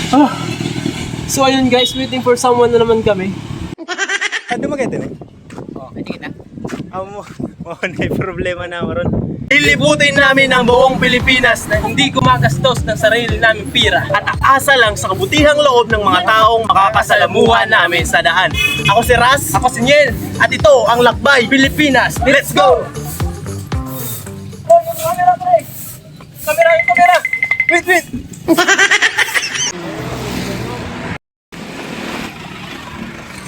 Ah, so ayun guys, waiting for someone na naman kami. Dumagat din eh. Oh, hindi na. Mo na problema na maron. Ilibutin namin ang buong Pilipinas na hindi gumagastos ng sarili naming pira at aasa lang sa kabutihang loob ng mga taong makakasalamuhan namin sa daan. Ako si Ras, ako si Niel, at ito ang Lakbay Pilipinas. Let's go! Kamera, pre! Kamera! Wait!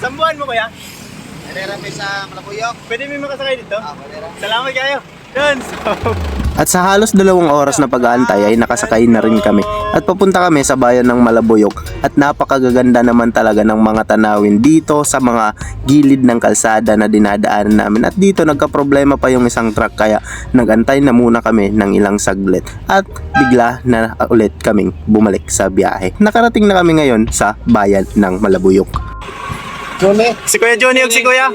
Sambuhan mo kuya? Nare-rami sa Malabuyok. Pwede may makasakay dito? Pwede. Salamat kayo! Yun! So, At sa halos 2 oras na pag-aantay ay nakasakay na rin kami at papunta kami sa bayan ng Malabuyok at napakagaganda naman talaga ng mga tanawin dito sa mga gilid ng kalsada na dinadaanan namin at dito nagka-problema pa yung isang truck kaya nagantay na muna kami ng ilang saglit at bigla na ulit kaming bumalik sa biyahe. Nakarating na kami ngayon sa bayan ng Malabuyok. Johnny. si Kuya Johnny o si Kuya?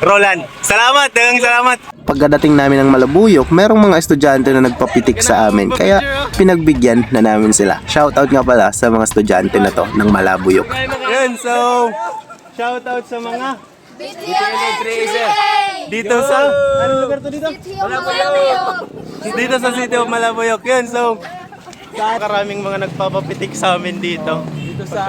Roland. Salamat! Salamat! Pagkadating namin ng Malabuyok, merong mga estudyante na nagpapitik sa amin kaya pinagbigyan na namin sila. Shoutout nga pala sa mga estudyante na to ng Malabuyok. Yun, so shoutout sa mga dito sa anong lugar to dito? Dito sa City of Malabuyok. Yun, so karaming mga nagpapapitik sa amin dito. Dito sa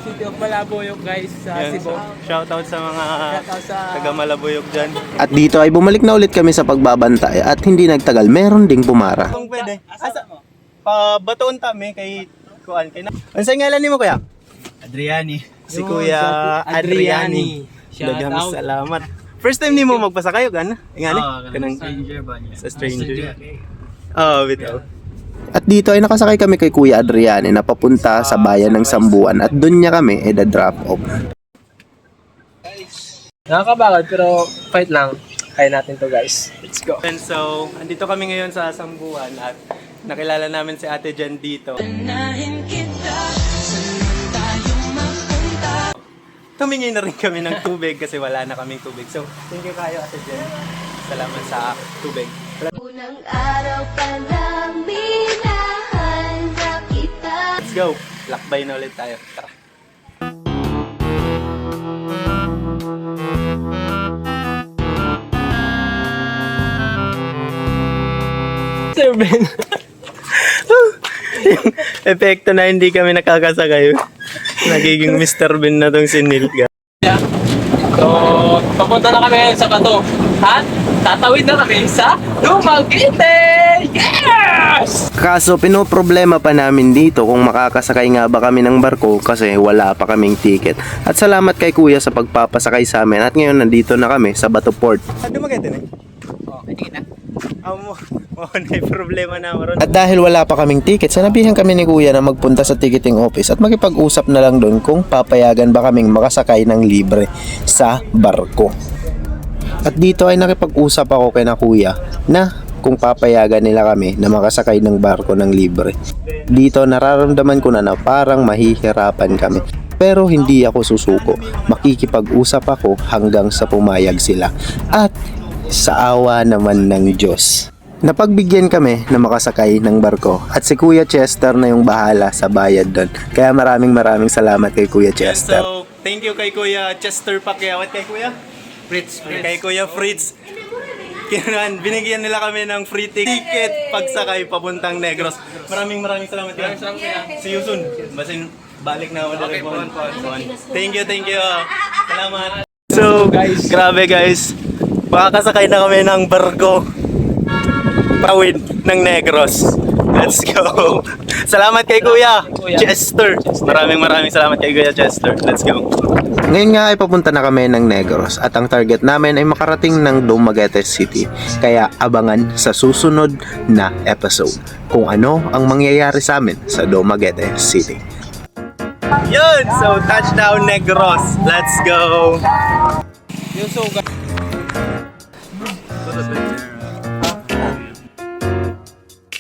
City of Malabuyok guys, sa Yun, Cebu. shoutout sa mga Shoutout sa taga Malabuyok dyan. At dito ay bumalik na ulit kami sa pagbabantay at hindi nagtagal meron ding pumara. Kung pwede. Asa? Pabatoon kami kay Kuan. Ano sa ngalan ni mo kuya? Adriani. Si Kuya Adriani. Daghang Shoutout. salamat. First time ni mo magpasakayo gan? Ingani? Kanang Stranger ba niya? sa stranger. Oh, bitaw. At dito ay nakasakay kami kay Kuya Adriane na papunta sa bayan ng Sambuan at doon niya kami drop off. Nakakabagal pero fight lang. Kaya natin to guys. Let's go. And so, andito kami ngayon sa Sambuan at nakilala namin si Ate Jan dito. Tumingi na rin kami ng tubig kasi wala na kaming tubig. So, thank you kayo Ate Jan. Salamat sa tubig. Unang araw pa lang minahanda kita. Let's go! Lakbay na ulit tayo. Tara. Sir Ben. Yung epekto na hindi kami nakakasakay. Nagiging Mr. Bean na tong si Neil. So, papunta na kami ngayon sa Bato. At tatawid na kami sa Dumaguete! Yes! Kaso pinoproblema pa namin dito kung makakasakay nga ba kami ng barko kasi wala pa kaming ticket. At salamat kay Kuya sa pagpapasakay sa amin at ngayon nandito na kami sa Bato Port. Dumagat din eh. Oh, hindi na. Mo na problema na maron. At dahil wala pa kaming ticket, sanabihan kami ni Kuya na magpunta sa ticketing office at makipag-usap na lang doon kung papayagan ba kaming makasakay ng libre sa barko. At dito ay nakipag-usap ako kay na Kuya na kung papayagan nila kami na makasakay ng barko ng libre. Dito nararamdaman ko na parang mahihirapan kami. Pero hindi ako susuko. Makikipag-usap ako hanggang sa pumayag sila. At sa awa naman ng Diyos, napagbigyan kami na makasakay ng barko at si Kuya Chester na yung bahala sa bayad doon. Kaya maraming salamat kay Kuya Chester. So, thank you kay Kuya Chester Pacquiao at kay Kuya Fritz. Kay Kuya Fritz. Kinunan, binigyan nila kami ng free ticket pagsakay papuntang Negros. Maraming salamat kuya. See you soon. Basin balik na ako dito. Thank you. Salamat. So, guys, grabe guys. Makakasakay na kami ng barko pawid ng Negros. Let's go. Salamat kay Kuya Chester. Maraming salamat kay Kuya Chester. Let's go. Ngayon nga ay papunta na kami ng Negros at ang target namin ay makarating ng Dumaguete City. Kaya abangan sa susunod na episode kung ano ang mangyayari sa amin sa Dumaguete City. Yun! So, touchdown Negros. Let's go. Yung so,